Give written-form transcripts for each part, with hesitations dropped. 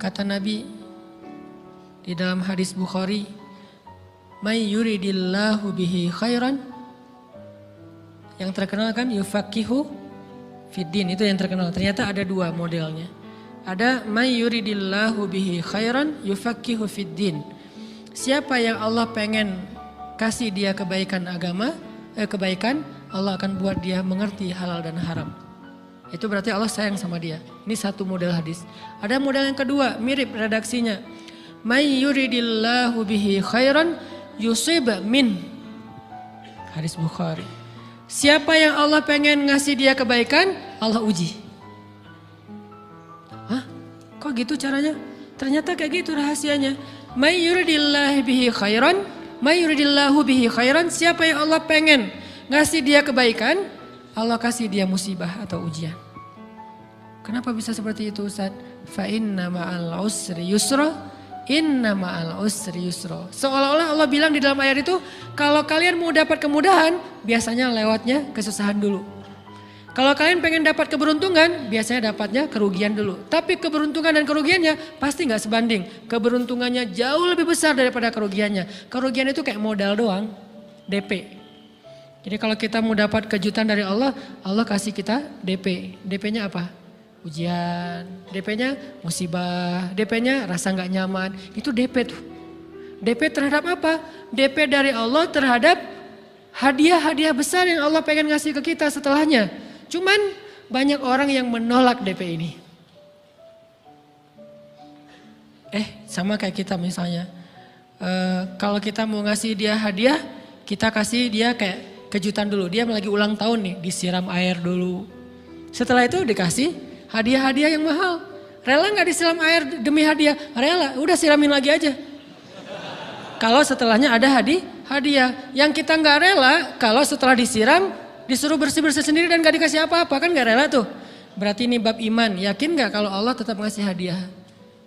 kata Nabi di dalam hadis Bukhari, may yuridillahu bihi khairan, yang terkenal kan yufaqihu fiddin, itu yang terkenal. Ternyata ada dua modelnya. Ada may yuridillahu bihi khairan yufaqihu fiddin. Siapa yang Allah pengen kasih dia kebaikan agama, kebaikan, Allah akan buat dia mengerti halal dan haram. Itu berarti Allah sayang sama dia. Ini satu model hadis. Ada model yang kedua, mirip redaksinya. May yuridillahu bihi khairan yusib min. Hadis Bukhari. Siapa yang Allah pengen ngasih dia kebaikan, Allah uji. Hah? Kok gitu caranya? Ternyata kayak gitu rahasianya. May yuridillahu bihi khairan, may yuridillahu bihi khairan. Siapa yang Allah pengen ngasih dia kebaikan, Allah kasih dia musibah atau ujian. Kenapa bisa seperti itu, Ustaz? Fa inna ma'al usri yusra, inna ma'al usri yusra. Seolah-olah Allah bilang di dalam ayat itu, kalau kalian mau dapat kemudahan, biasanya lewatnya kesusahan dulu. Kalau kalian pengen dapat keberuntungan, biasanya dapatnya kerugian dulu. Tapi keberuntungan dan kerugiannya pasti gak sebanding. Keberuntungannya jauh lebih besar daripada kerugiannya. Kerugian itu kayak modal doang, DP. Jadi kalau kita mau dapat kejutan dari Allah, Allah kasih kita DP. DP-nya apa? Ujian. DP-nya musibah. DP-nya rasa gak nyaman. Itu DP tuh. DP terhadap apa? DP dari Allah terhadap hadiah-hadiah besar yang Allah pengen ngasih ke kita setelahnya. Cuman banyak orang yang menolak DP ini. Sama kayak kita misalnya. Kalau kita mau ngasih dia hadiah, kita kasih dia kayak kejutan dulu. Dia lagi ulang tahun nih, disiram air dulu. Setelah itu dikasih hadiah-hadiah yang mahal. Rela gak disiram air demi hadiah? Rela, udah siramin lagi aja. Kalau setelahnya ada hadiah. Yang kita gak rela, kalau setelah disiram, disuruh bersih-bersih sendiri dan gak dikasih apa-apa, kan gak rela tuh. Berarti ini bab iman. Yakin gak kalau Allah tetap ngasih hadiah?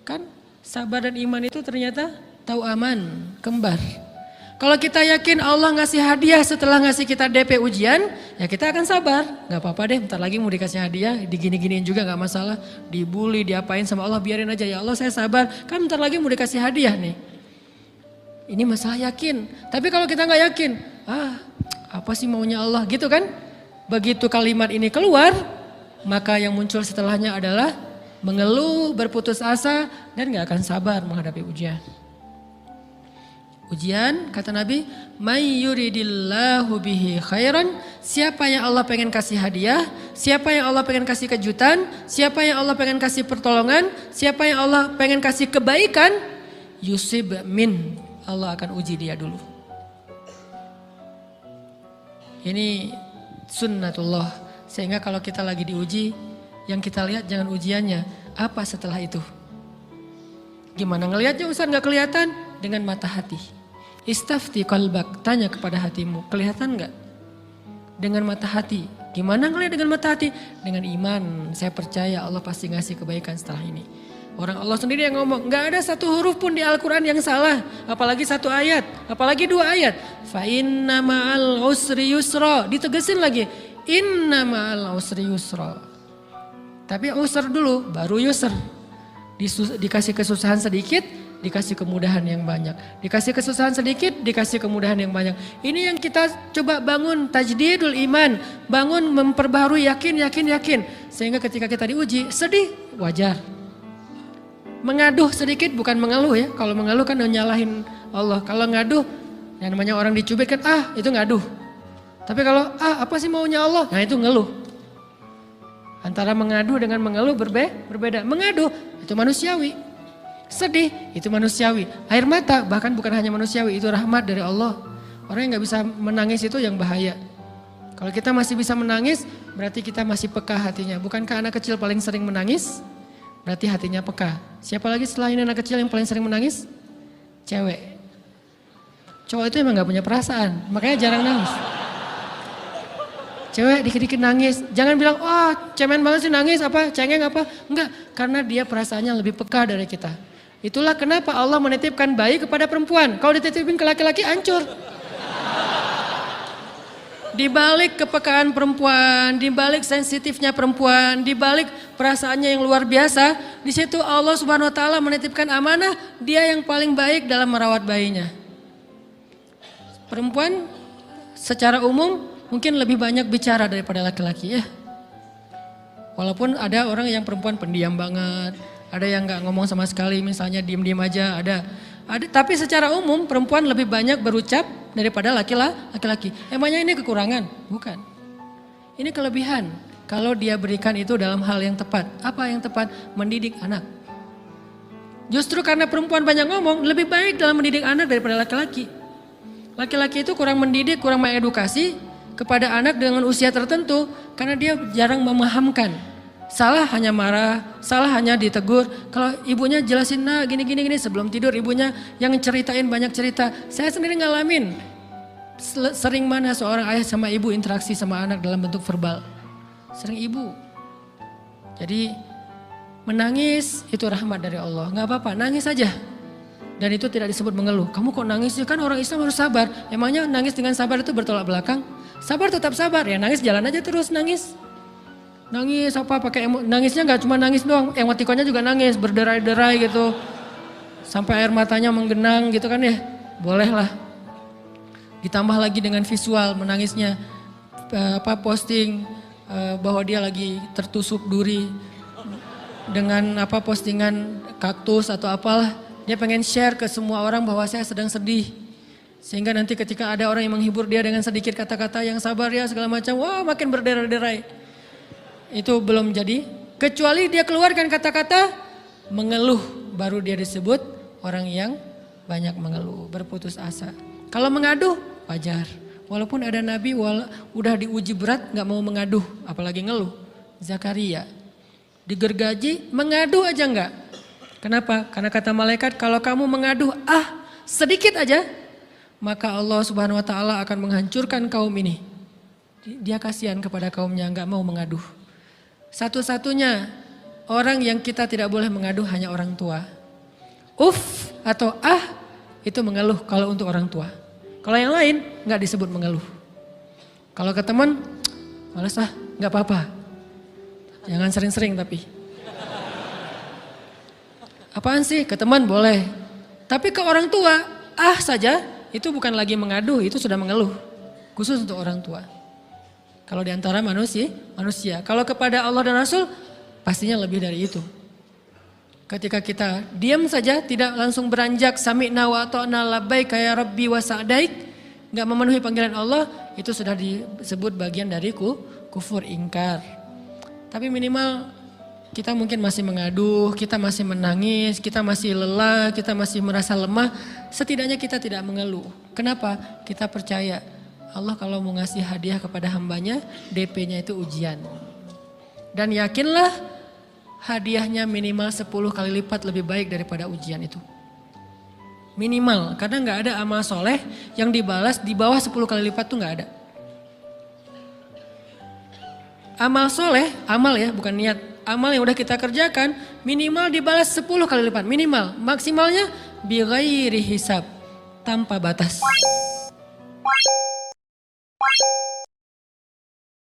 Kan sabar dan iman itu ternyata tahu aman, kembar. Kalau kita yakin Allah ngasih hadiah setelah ngasih kita DP ujian, ya kita akan sabar. Gak apa-apa deh, bentar lagi mau dikasih hadiah, digini-giniin juga gak masalah. Dibully, diapain sama Allah, biarin aja. Ya Allah saya sabar, kan bentar lagi mau dikasih hadiah nih. Ini masalah yakin. Tapi kalau kita gak yakin, apa sih maunya Allah gitu kan. Begitu kalimat ini keluar, maka yang muncul setelahnya adalah mengeluh, berputus asa, dan gak akan sabar menghadapi ujian. Ujian, kata Nabi, may yuridillahu bihi khairan, siapa yang Allah pengen kasih hadiah, siapa yang Allah pengen kasih kejutan, siapa yang Allah pengen kasih pertolongan, siapa yang Allah pengen kasih kebaikan, yusib min, Allah akan uji dia dulu. Ini sunnatullah, sehingga kalau kita lagi diuji, yang kita lihat jangan ujiannya, apa setelah itu. Gimana ngelihatnya Ustaz gak kelihatan? Dengan mata hati. Istafti qalbak, tanya kepada hatimu, kelihatan gak? Dengan mata hati. Gimana ngelihat dengan mata hati? Dengan iman, saya percaya Allah pasti ngasih kebaikan setelah ini. Orang Allah sendiri yang ngomong, gak ada satu huruf pun di Al-Quran yang salah. Apalagi satu ayat, apalagi dua ayat. Fa inna ma'al usri yusra, ditegesin lagi. Inna ma'al usri yusra. Tapi usr dulu, baru yusr. Dikasih kesusahan sedikit, dikasih kemudahan yang banyak. Dikasih kesusahan sedikit, dikasih kemudahan yang banyak. Ini yang kita coba bangun tajdidul iman. Bangun memperbaharui yakin. Sehingga ketika kita diuji, sedih, wajar. Mengaduh sedikit bukan mengeluh ya. Kalau mengeluh kan nyalahin Allah. Kalau ngaduh, yang namanya orang dicubit kan, itu ngaduh. Tapi kalau, apa sih maunya Allah? Nah itu ngeluh. Antara mengadu dengan mengeluh berbeda. Mengaduh, itu manusiawi. Sedih, itu manusiawi. Air mata bahkan bukan hanya manusiawi, itu rahmat dari Allah. Orang yang gak bisa menangis itu yang bahaya. Kalau kita masih bisa menangis, berarti kita masih peka hatinya. Bukankah anak kecil paling sering menangis? Berarti hatinya peka. Siapa lagi selain anak kecil yang paling sering menangis? Cewek. Cowok itu emang gak punya perasaan, makanya jarang nangis. Cewek dikit-dikit nangis, jangan bilang, cemen banget sih nangis, cengeng apa. Enggak, karena dia perasaannya lebih peka dari kita. Itulah kenapa Allah menitipkan bayi kepada perempuan. Kalau dititipin ke laki-laki hancur. Di balik kepekaan perempuan, di balik sensitifnya perempuan, di balik perasaannya yang luar biasa, di situ Allah Subhanahu wa taala menitipkan amanah, dia yang paling baik dalam merawat bayinya. Perempuan secara umum mungkin lebih banyak bicara daripada laki-laki ya. Walaupun ada orang yang perempuan pendiam banget, ada yang nggak ngomong sama sekali, misalnya diem-diem aja, ada. Tapi secara umum perempuan lebih banyak berucap daripada laki-laki. Emangnya ini kekurangan? Bukan. Ini kelebihan. Kalau dia berikan itu dalam hal yang tepat. Apa yang tepat? Mendidik anak. Justru karena perempuan banyak ngomong, lebih baik dalam mendidik anak daripada laki-laki. Laki-laki itu kurang mendidik, kurang mengedukasi kepada anak dengan usia tertentu karena dia jarang memahamkan. Salah hanya marah, salah hanya ditegur. Kalau ibunya jelasin nah gini sebelum tidur ibunya yang ceritain banyak cerita. Saya sendiri ngalamin sering mana seorang ayah sama ibu interaksi sama anak dalam bentuk verbal. Sering ibu. Jadi menangis itu rahmat dari Allah. Gak apa-apa nangis saja. Dan itu tidak disebut mengeluh. Kamu kok nangis sih? Kan orang Islam harus sabar. Emangnya nangis dengan sabar itu bertolak belakang? Sabar tetap sabar ya, nangis jalan aja terus nangis. Nangis apa pakai nangisnya nggak cuma nangis doang, emotikonnya juga nangis, berderai-derai gitu. Sampai air matanya menggenang gitu kan ya. Boleh lah. Ditambah lagi dengan visual menangisnya posting bahwa dia lagi tertusuk duri dengan postingan kaktus atau apalah. Dia pengen share ke semua orang bahwa saya sedang sedih. Sehingga nanti ketika ada orang yang menghibur dia dengan sedikit kata-kata yang sabar ya segala macam, wah makin berderai-derai. Itu belum jadi. Kecuali dia keluarkan kata-kata mengeluh, baru dia disebut orang yang banyak mengeluh, berputus asa. Kalau mengaduh wajar. Walaupun ada nabi udah diuji berat gak mau mengaduh, apalagi ngeluh. Zakaria digergaji mengadu aja enggak. Kenapa? Karena kata malaikat kalau kamu mengaduh sedikit aja, maka Allah Subhanahu wa taala akan menghancurkan kaum ini. Dia kasihan kepada kaumnya enggak mau mengaduh. Satu-satunya orang yang kita tidak boleh mengaduh hanya orang tua. Atau itu mengeluh kalau untuk orang tua. Kalau yang lain enggak disebut mengeluh. Kalau ke teman, malas enggak apa-apa. Jangan sering-sering tapi. Apaan sih? Ke teman boleh. Tapi ke orang tua, saja itu bukan lagi mengadu, itu sudah mengeluh. Khusus untuk orang tua. Kalau di antara manusia. Kalau kepada Allah dan Rasul, pastinya lebih dari itu. Ketika kita diam saja, tidak langsung beranjak sami'na wa ata'na labbaik ya rabbi wa sa'daik, enggak memenuhi panggilan Allah, itu sudah disebut bagian dari kufur ingkar. Tapi minimal kita mungkin masih mengaduh, kita masih menangis, kita masih lelah, kita masih merasa lemah. Setidaknya kita tidak mengeluh. Kenapa? Kita percaya Allah kalau mau ngasih hadiah kepada hambanya, DP-nya itu ujian. Dan yakinlah hadiahnya minimal 10 kali lipat lebih baik daripada ujian itu. Minimal, karena gak ada amal soleh yang dibalas di bawah 10 kali lipat tuh gak ada. Amal soleh, amal ya bukan niat. Amal yang udah kita kerjakan minimal dibalas 10 kali lipat. Minimal, maksimalnya bighairi hisab, tanpa batas.